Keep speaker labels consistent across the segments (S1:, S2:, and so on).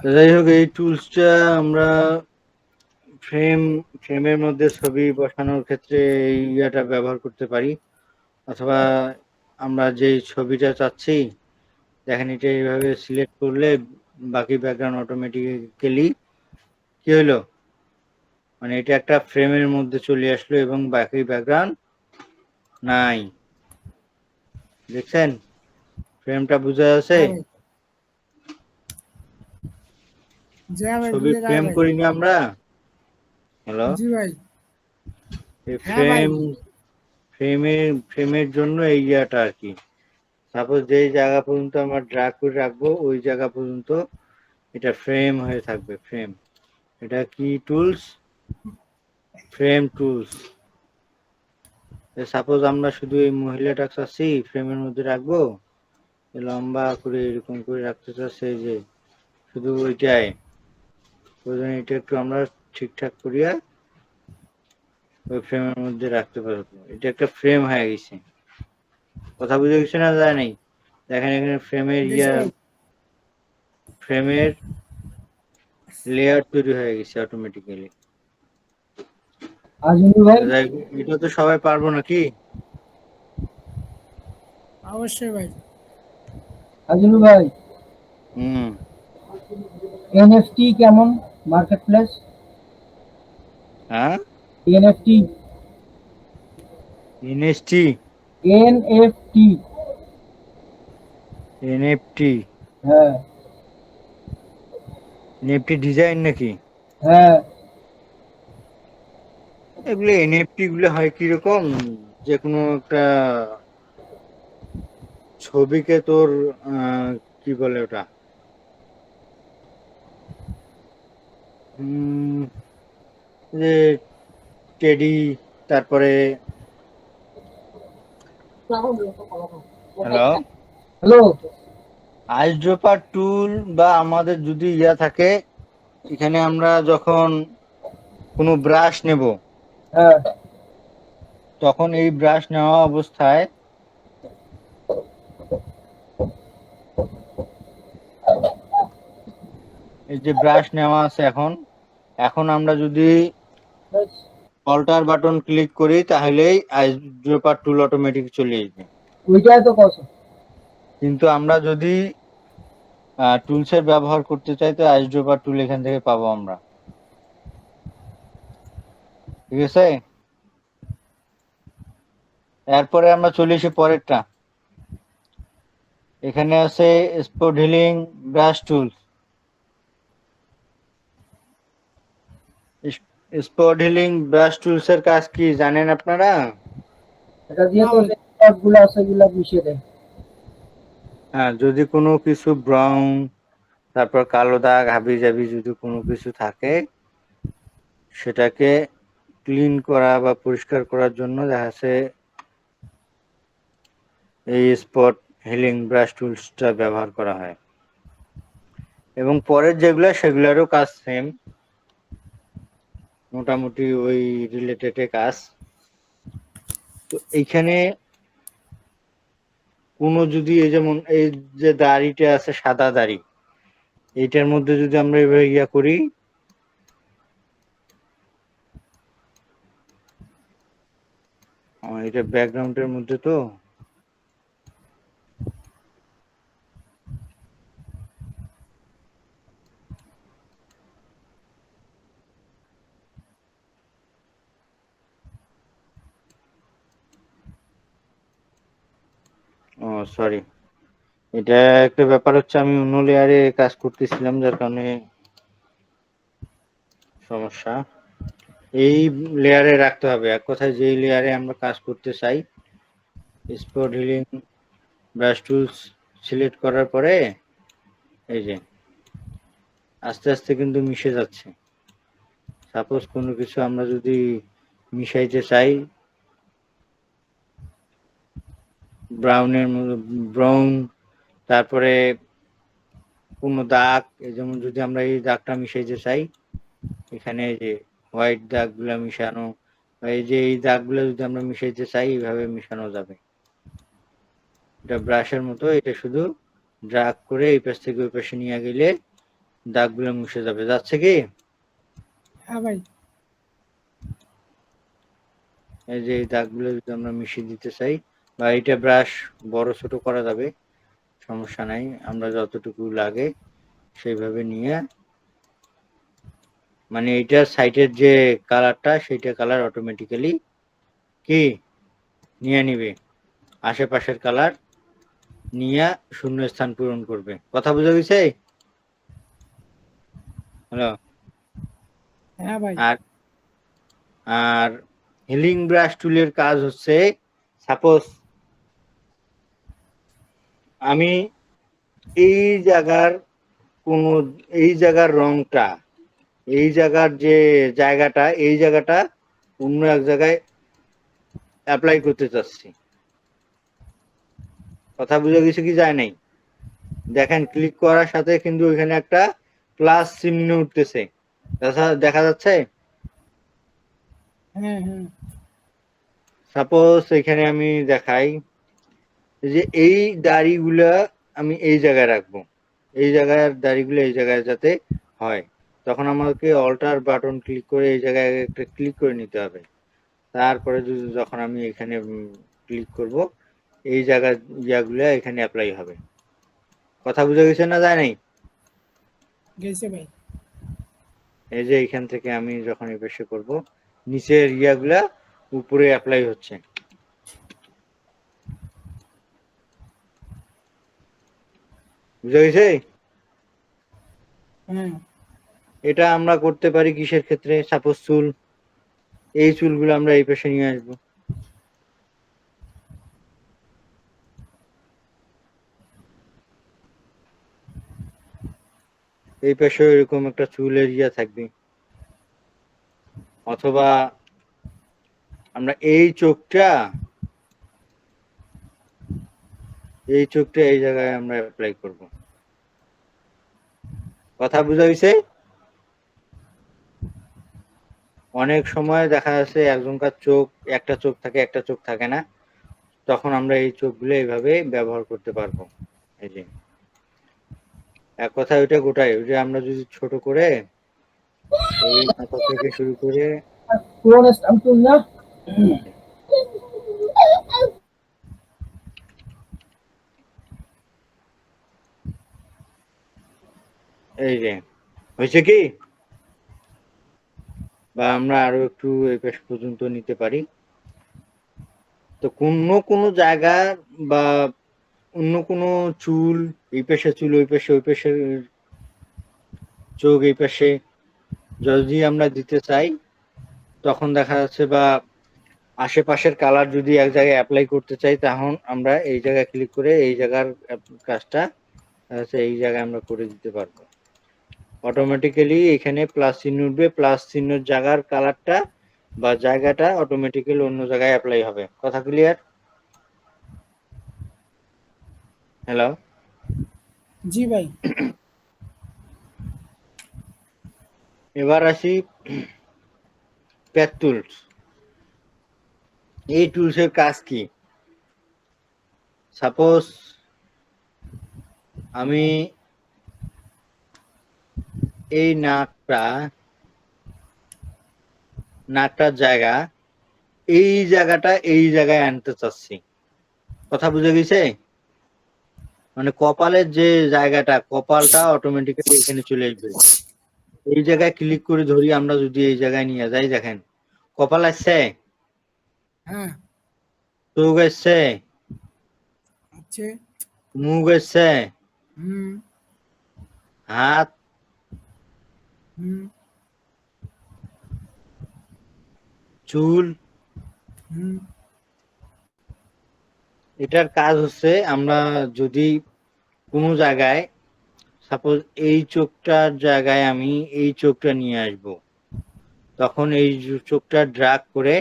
S1: যাই হোক, এই টুলসটা আমরা ফ্রেমের মধ্যে ছবি বসানোর ক্ষেত্রে এই ইয়াটা ব্যবহার করতে পারি, অথবা আমরা যেই ছবিটা চাচ্ছি, দেখেন এটা এইভাবে সিলেক্ট করলে বাকি ব্যাকগ্রাউন্ড অটোমেটিক্যালি কি হলো, মানে এটা একটা ফ্রেমের মধ্যে চলে আসলো এবং বাকি ব্যাকগ্রাউন্ড নাই। দেখছেন ফ্রেমটা বোঝা যাচ্ছে?
S2: হ্যাঁ ভাই। জি হ্যাঁ ভাই,
S1: ছবি
S2: বুঝে যায়
S1: ফ্রেম
S2: ভাই।
S1: করিনি আমরা? হ্যালো,
S2: জি ভাই।
S1: এই
S2: হ্যাঁ ভাই।
S1: ফ্রেমের জন্য এই ইয়াটা আর কি। সাপোজ যেই জায়গা পর্যন্ত আমরা ড্র্যাগ করে রাখবো ওই জায়গা পর্যন্ত এটা ফ্রেম হয়ে থাকবে। ফ্রেম, এটা কি টুলস? Frame tools. সাপোজ আমরা শুধু এই মহিলাটা চাচ্ছি ফ্রেমের মধ্যে রাখবো, লম্বা করে এরকম করে রাখতে চাচ্ছি, যে শুধু ওইটাই প্রয়োজন, এটা একটু আমরা ঠিকঠাক করিয়া ওই ফ্রেমের মধ্যে রাখতে পারবো। এটা একটা ফ্রেম হয়ে গেছে। কথা বুঝে গেছে না যায় নাই? দেখেন এখানে
S2: গেছে ভাই।
S1: ফ্রেমের লেয়ার তৈরি হয়ে গেছে অটোমেটিক্যালি।
S3: আজমি ভাই,
S1: এটা তো সবাই পারবো নাকি?
S2: অবশ্যই ভাই।
S3: আজমি ভাই,
S1: হুম।
S3: এনএফটি কেমন মার্কেট প্লেস?
S1: হ্যাঁ,
S3: এনএফটি,
S1: এনএসটি,
S3: এনএফটি,
S1: এনএফটি,
S3: হ্যাঁ
S1: এনএফটি ডিজাইন নাকি?
S3: হ্যাঁ।
S1: এগুলো এনএফটি গুলো হয় কিরকম, যে কোনো একটা ছবিকে তোর কি বলে ওটা, যে টেডি, তারপরে হ্যালো,
S3: হ্যালো।
S1: আইসড্রপার টুল, বা আমাদের যদি ইয়া থাকে, এখানে আমরা যখন কোনো ব্রাশ নেব,
S3: হ্যাঁ
S1: তখন এই ব্রাশ নেওয়া অবস্থায় এই যে ব্রাশ নেওয়া আছে, এখন এখন আমরা যদি অল্টার বাটন ক্লিক করি তাহলেই আইসড্রপার টুল অটোমেটিক চলে আসবে।
S3: ওইটাই তো কথা।
S1: কিন্তু আমরা যদি টুলসের ব্যবহার করতে চাই তো আইসড্রপার টুল এখান থেকে পাবো আমরা। ঠিক আছে, এরপরে আমরা চলে এসে পরেরটা। এখানে আছে spot healing brush tools. Spot healing brush tools এর কাজ কি জানেন আপনারা?
S3: এটা দিয়ে
S2: না
S3: তো
S2: ভাই।
S3: যে গুলো আছে এগুলা মিশিয়ে দেয়।
S1: হ্যাঁ, যদি কোনো কিছু ব্রাউন, তারপর কালো দাগ হাবি জাবি যদি কোনো কিছু থাকে, সেটাকে ক্লিন করা বা পরিষ্কার করার জন্য দেখা যাচ্ছে এই স্পট হিলিং ব্রাশ টুলসটা ব্যবহার করা হয়। এবং পরের যেগুলো সেগুলোরও কাজ সেম, মোটামুটি ওই রিলেটেড কাজ। তো এইখানে কোনো যদি এই যেমন এই যে দাড়িটা আছে সাদা দাড়ি, এইটার মধ্যে যদি আমরা এভাবে ইয়া করি, এটা ব্যাকগ্রাউন্ডের মধ্যে তো ও সরি, এটা একটা ব্যাপার হচ্ছে আমি অন্য লেয়ারে কাজ করতেছিলাম যার কারণে সমস্যা। এই লেয়ারে রাখতে হবে, এক কথায় যেই লেয়ারে আমরা কাজ করতে চাই, spot healing brush tools select করার পরে এই যে আস্তে আস্তে কিন্তু মিশে যাচ্ছে। সাপোজ কোনো কিছু আমরা যদি মিশাইতে চাই, ব্রাউনের ব্রাউন, তারপরে কোনো দাগ, যেমন যদি আমরা এই দাগটা মিশাইতে চাই, এখানে যে হোয়াইট দাগগুলা মিশানো, বা এই যে এই দাগগুলো যদি আমরা মিশাইতে চাই এইভাবে মিশানো যাবে। এটা ব্রাশের মতো, এটা শুধু ড্রাগ করে এই পাশ থেকে ওই পাশে নিয়ে গেলে দাগগুলো মুছে যাবে। যাচ্ছে কি?
S2: হ্যাঁ ভাই।
S1: এই যে এই দাগগুলো যদি আমরা মিশিয়ে দিতে চাই, বা এটা ব্রাশ বড় ছোট করা যাবে, সমস্যা নাই। আমরা যতটুকু লাগে সেইভাবে নিয়ে, মানে এইটার সাইডের যে কালারটা সেইটা কালার অটোমেটিক্যালি কি নিয়ে নিবে, আশেপাশের কালার নিয়ে শূন্য স্থান পূরণ করবে। কথা বোঝা গেছে? হ্যালো?
S2: হ্যাঁ ভাই।
S1: আর আর হিলিং ব্রাশ টুলের কাজ হচ্ছে, সাপোজ আমি এই জায়গার কোন, এই জায়গার রংটা, এই জায়গার যে জায়গাটা, এই জায়গাটা অন্য এক জায়গায় অ্যাপ্লাই করতে চাচ্ছি। কথা বুঝে গেছে কি যায় নাই? দেখেন ক্লিক করার সাথে কিন্তু এখানে একটা প্লাস চিহ্ন উঠতেছে, দেখা যাচ্ছে?
S2: হ্যাঁ হ্যাঁ।
S1: সাপোজ এখানে আমি দেখাই যে এই দাড়িগুলা আমি এই জায়গায় রাখবো, এই জায়গায় দাড়িগুলো এই জায়গায় যাতে হয়, তখন আমাকে অল্টার বাটন ক্লিক করে এই জায়গায় একটা ক্লিক করে নিতে হবে। তারপরে যখন আমি এখানে ক্লিক করব, এই জায়গার ইয়াগুলা এখানে অ্যাপ্লাই হবে। কথা বুঝে গেছে না যায় নাই?
S2: গেছে ভাই।
S1: এই যে এখান থেকে আমি যখন এই পাশে করব, নিচের ইয়াগুলা উপরে অ্যাপ্লাই হচ্ছে। বুঝে গেছে?
S2: হ্যাঁ।
S1: এটা আমরা করতে পারি কিসের ক্ষেত্রে? সাপোজ চুল, এই চুলগুলো আমরা এই পাশে নিয়ে আসবো। এই পাশে এরকম একটা চুলের ইয়া থাকবে, অথবা আমরা এই চোখটা এই জায়গায় আমরা অ্যাপ্লাই করব। কথা বুঝা গেছে? অনেক সময় দেখা যাচ্ছে একজনকার চোখ, একটা চোখ থাকে একটা চোখ থাকে না, তখন আমরা এই চোখগুলো এইভাবে ব্যবহার করতে পারবো। এই যে এক কথা ওইটা গোটাই, ওই যে আমরা যদি ছোট করে এই মাথা থেকে শুরু করে
S3: পুরোনো স্টাম্প তুল না।
S1: এই যে হয়েছে কি, বা আমরা আরো একটু এই পাশ পর্যন্ত নিতে পারি। তো কোনো জায়গা বা অন্য কোনো চুল, এই পাশে চুল, ওই পাশে, ওই পাশে চোখ, এই পাশে যদি আমরা দিতে চাই, তখন দেখা যাচ্ছে, বা আশেপাশের কালার যদি এক জায়গায় অ্যাপ্লাই করতে চাই, তখন আমরা এই জায়গায় ক্লিক করে এই জায়গার কাজটা এই জায়গায় আমরা করে দিতে পারবো। অটোমেটিক্যালি এখানে প্লাস চিহ্ন উঠবে, প্লাস চিহ্নের জায়গার কালারটা বা জায়গাটা অটোমেটিক্যালি অন্য জায়গায় অ্যাপ্লাই হবে। কথা ক্লিয়ার? হ্যালো?
S2: জি ভাই।
S1: এবার আসি প্যাথ টুলস। এই টুলসের কাজ কি? সাপোজ আমি এই নাকটার জায়গা, এই জায়গাটা এই জায়গায় আনতে চাচ্ছি। কথা বুঝে গেছে? মানে কপালের যে জায়গাটা, কপালটা অটোমেটিক্যালি এখানে চলে আসবে। এই জায়গায় ক্লিক করে ধরি আমরা, যদি এই জায়গায় নিয়ে যাই, দেখেন কপাল আসছে,
S2: হ্যাঁ।
S1: চোখ আসছে,
S2: আছে।
S1: মুখ আসছে,
S2: হুম
S1: হাত,
S2: হুম
S1: চুল।
S2: হুম।
S1: এটার কাজ হচ্ছে, আমরা যদি কোনো জায়গায়, সাপোজ এই চোখটার জায়গায় আমি এই চোখটা নিয়ে আসব, তখন এই চোখটা ড্রাগ করে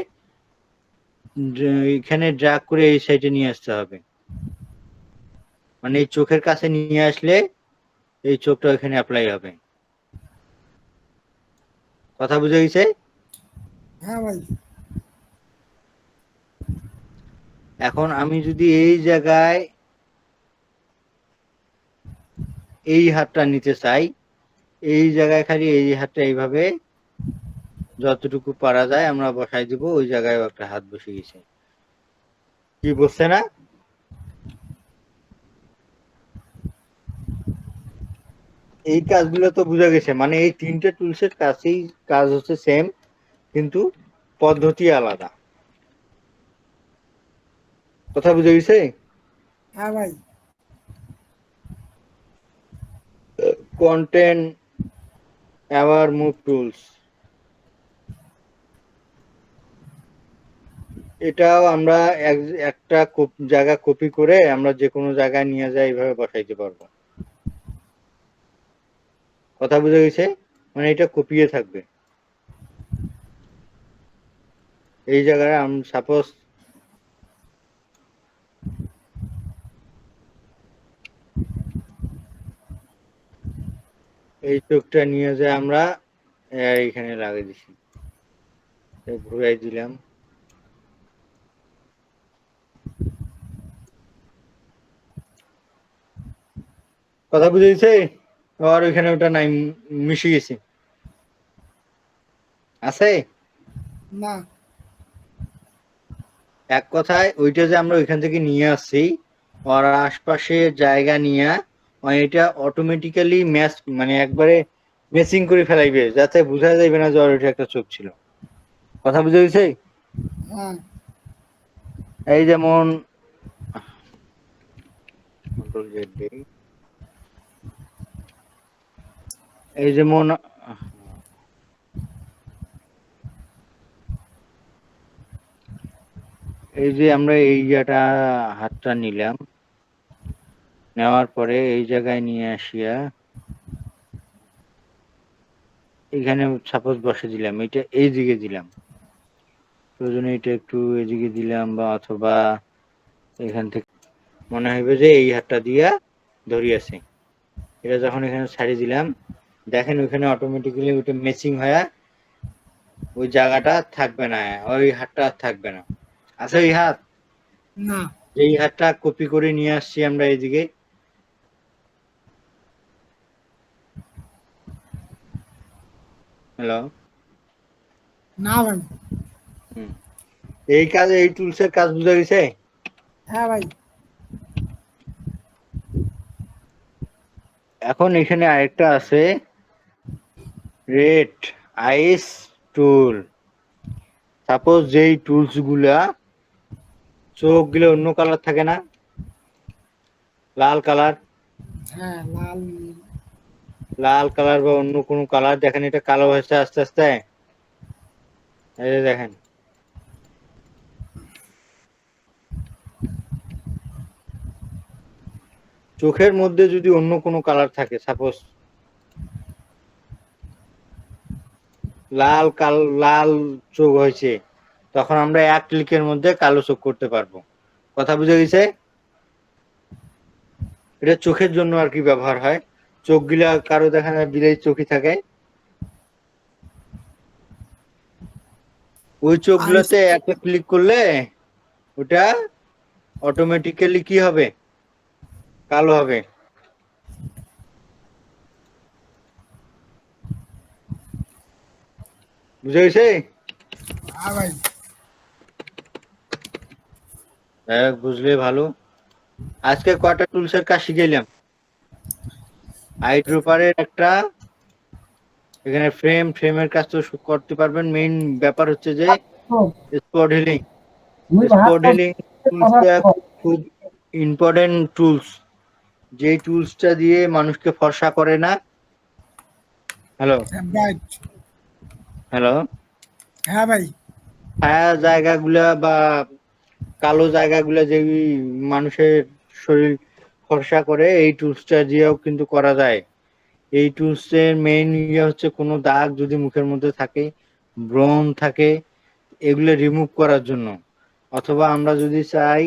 S1: এখানে ড্রাগ করে এই সাইডে নিয়ে আসতে হবে। মানে এই চোখের কাছে নিয়ে আসলে এই চোখটা এখানে অ্যাপ্লাই হবে। কথা বুঝে গেছে?
S2: হ্যাঁ ভাই।
S1: এখন আমি যদি এই জায়গায় এই হাতটা নিতে চাই, এই জায়গায় খালি এই হাতটা এইভাবে যতটুকু পারা যায় আমরা বসাই দিব, ওই জায়গায় একটা হাত বসে গেছে। কি বলছে না? এই কাজগুলো তো বোঝা গেছে, মানে এই তিনটে টুলসের কাজ হচ্ছে সেম, কিন্তু পদ্ধতি আলাদা। কথা বুঝে গেছে?
S2: হ্যাঁ ভাই।
S1: কন্টেন্ট অ্যাওয়ার মুভ টুলস, এটাও আমরা একটা জায়গা কপি করে আমরা যে কোনো জায়গায় নিয়ে যাই এইভাবে বসাইতে পারবো। কথা বুঝে গেছে? মানে এটা কপিয়ে থাকবে। এই জায়গায় সাপোজ এই চোখটা নিয়ে যায় আমরা এইখানে লাগিয়ে দিছি, ঘুরাই দিলাম। কথা বুঝে গেছে? আর ওইখানে ওটা নাই, মিশে গেছে। আছে
S2: না।
S1: এক কথায় ওইটা যে আমরা ওইখান থেকে নিয়ে আসছি, আর আশপাশে জায়গা নিয়ে এটা অটোমেটিক্যালি ম্যাচ, মানে একবারে ম্যাচিং করে ফেলাইবে, যাতে বোঝা যাইবে না যে ওর ওইটা একটা চোখ ছিল। কথা বুঝে গেছে?
S2: হ্যাঁ।
S1: এই যেমন এই যেমন এই যে আমরা এই জায়গাটা হাতটা নিলাম, নেওয়ার পরে এই জায়গায় নিয়ে আসিয়া এখানে সাপোজ বসে দিলাম, এটা এই দিকে দিলাম, প্রয়োজনে এটা একটু এদিকে দিলাম, বা অথবা এখান থেকে মনে হইবে যে এই হাতটা দিয়া ধরি আছে, এটা যখন এখানে ছাড়ি দিলাম, দেখেন ওইখানে অটোমেটিক্যালি ওইটা ম্যাচিং হয়ে ওই জায়গাটা থাকবে না, ওই হাতটা থাকবে না। আছে ওই হাত,
S2: না।
S1: এই হাতটা কপি করে নিয়ে আসছি আমরা এইদিকে। হ্যালো?
S2: না ভাই।
S1: এই কাজ, এই টুলসের কাজ বুঝা গেছে?
S2: হ্যাঁ ভাই।
S1: এখন এখানে আরেকটা আছে, রেড আইস টুল। সাপোজ যেই টুলস গুলা চোখ গুলো অন্য কালার থাকে না, লাল কালার,
S2: হ্যাঁ, লাল।
S1: লাল কালার বা অন্য কোনো কালার, দেখেন এটা কালো হয়েছে আস্তে আস্তে, এই যে দেখেন। চোখের মধ্যে যদি অন্য কোনো কালার থাকে, সাপোজ লাল চোখ হয়েছে, তখন আমরা এক ক্লিকের মধ্যে কালো চোখ করতে পারবো। কথা বুঝে গেছে? এটা চোখের জন্য আর কি ব্যবহার হয়। চোখ গুলা কারো দেখা যায় বিলেই চোখই থাকে, ওই চোখ গুলাতে একটা ক্লিক করলে ওটা অটোমেটিক্যালি কি হবে, কালো হবে। বুঝে গেছে?
S2: হ্যাঁ ভাই।
S1: বুঝলে ভালো। আজকে কয়টা টুলসের কাজ শিখাইলাম। আইড্রোপারের একটা, এখানে ফ্রেমের কাজ তো করতে পারবেন। মেইন ব্যাপার হচ্ছে যে স্পট হিলিং। স্পট হিলিং টুলসটা খুব ইম্পর্টেন্ট টুলস, যে টুলসটা দিয়ে মানুষকে ফর্সা করে না। হ্যালো? হ্যালো?
S2: হ্যাঁ ভাই।
S1: ছায়া জায়গাগুলা বা কালো জায়গাগুলা যে মানুষের শরীর ফর্সা করে, এই টুলসটা দিয়েও কিন্তু করা যায়। এই টুলসের মেইন ইয়ে হচ্ছে কোনো দাগ যদি মুখের মধ্যে থাকে, ব্রণ থাকে, এগুলো রিমুভ করার জন্য। অথবা আমরা যদি চাই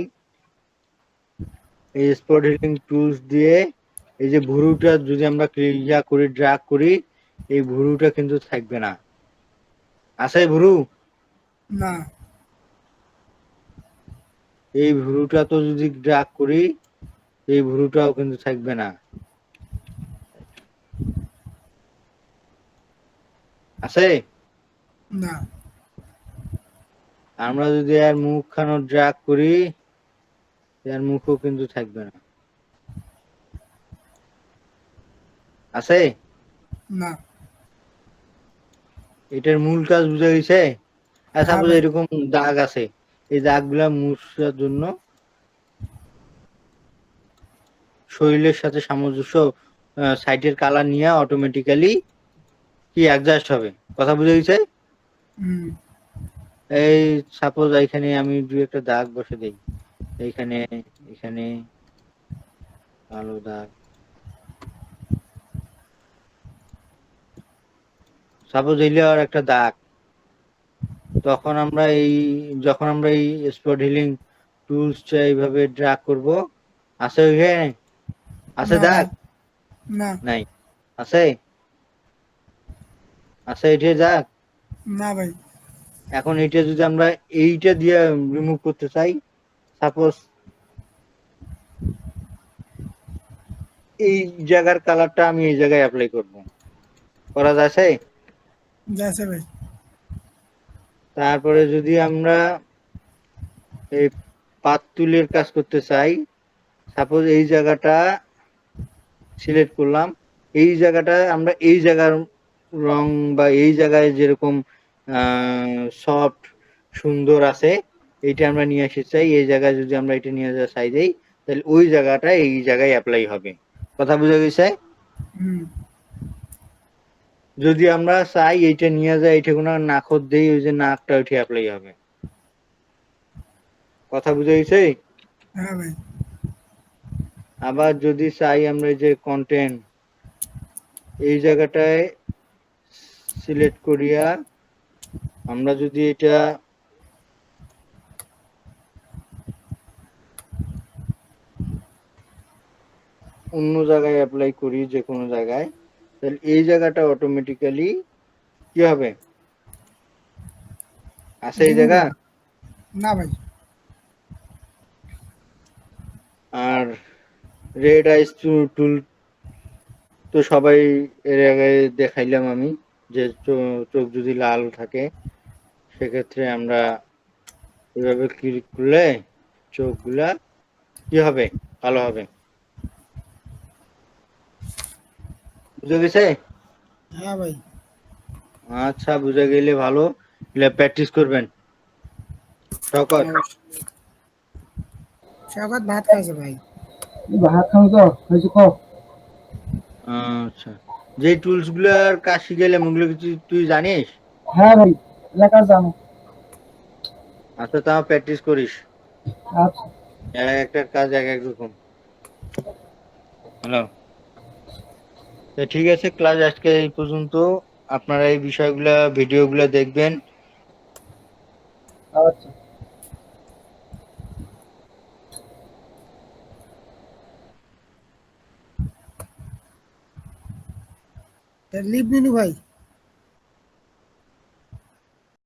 S1: এই স্পট হিলিং টুলস দিয়ে এই যে ভুরুটা যদি আমরা ক্লিয়ার করি, ড্রাগ করি, এই ভুরুটা কিন্তু থাকবে না। আছে ভুরু?
S2: না।
S1: এই ভুরুটা তো যদি ড্রাগ করি, এই ভুরুটাও কিন্তু থাকবে না। আছে?
S2: না।
S1: আমরা যদি আর মুখখানো ড্রাগ করি, এর মুখও কিন্তু থাকবে না। আছে?
S2: না।
S1: এটার মূল কাজ বুঝা গেছে? আর
S2: হ্যাঁ
S1: সাপোজ
S2: ভাই।
S1: এরকম দাগ আছে, এই দাগগুলা মুছার জন্য শরীরের সাথে সামঞ্জস্য সাইটের কালার নিয়ে অটোমেটিক্যালি কি অ্যাডজাস্ট হবে। কথা বুঝা গেছে?
S2: হুম।
S1: এই সাপোজ এইখানে আমি দুই একটা দাগ বসে দেই, এইখানে, এখানে কালো দাগ। সাপোজ এইলে আর একটা দাগ, তখন আমরা যখন আমরা এই স্পট হিলিং টুলসটা এইভাবে ড্রাগ করব, আছে ওইখানে? আছে
S2: না ভাই।
S1: দাগ?
S2: না।
S1: নাই। আছে? আছে এটে দাগ?
S2: না ভাই।
S1: এখন এইটা যদি আমরা এইটা দিয়ে রিমুভ করতে চাই, সাপোজ এই জায়গার কালারটা আমি এই জায়গায় অ্যাপ্লাই করব, করা যাচ্ছে?
S2: যাচ্ছে ভাই।
S1: তারপরে যদি আমরা এই পাত তুলের কাজ করতে চাই, সাপোজ এই জায়গাটা সিলেক্ট করলাম, এই জায়গাটা আমরা এই জায়গার রং বা এই জায়গায় যেরকম সফট সুন্দর আছে, এইটা আমরা নিয়ে আসতে চাই। এই জায়গায় যদি আমরা এটা নিয়ে যাওয়া চাই দেই, তাহলে ওই জায়গাটা এই জায়গায় অ্যাপ্লাই হবে। কথা বুঝা গেছে?
S2: হুম।
S1: যদি আমরা চাই এইটা নিয়ে যাই, এইটা কোনো নাকত দেই, ওই যে নাকটা ওইটা অ্যাপ্লাই হবে। কথা বুঝা গেছে?
S2: হ্যাঁ ভাই।
S1: আবার যদি চাই আমরা এই যে কন্টেন্ট, এই জায়গাটায় সিলেক্ট করিয়া আমরা যদি এটা অন্য জায়গায় অ্যাপ্লাই করি, যে কোনো জায়গায়, তাহলে এই জায়গাটা অটোমেটিক্যালি কি হবে? আছে এই
S2: রিমুভ
S1: জায়গা?
S2: হবে। না ভাই।
S1: আর রেড আইস টুল তো সবাই এর আগে দেখাইলাম আমি, যে চোখ যদি লাল থাকে সেক্ষেত্রে আমরা এভাবে ক্লিক করলে চোখগুলা কি হবে? ভালো হবে। বুঝে গেছে?
S2: হ্যাঁ ভাই।
S1: আচ্ছা, বুঝে গেলে ভালো, প্র্যাকটিস করবেন। শওকত,
S2: শওকত ভাত খাইছে ভাই।
S3: ভাত খাও তো হয়েছে কও।
S1: আচ্ছা, যে টুলস গুলার কাজ শিখে গেলে ওগুলো কিছু তুই জানিস?
S3: হ্যাঁ ভাই, লেখা জানো।
S1: আচ্ছা, তাও প্র্যাকটিস করিস।
S3: আচ্ছা।
S1: এক একটা কাজ এক এক রকম। হ্যালো, ঠিক আছে, ক্লাস আজকে এই পর্যন্ত। আপনারা এই বিষয়গুলা ভিডিওগুলা দেখবেন।
S3: আচ্ছা।
S2: লিভ নিনু ভাই।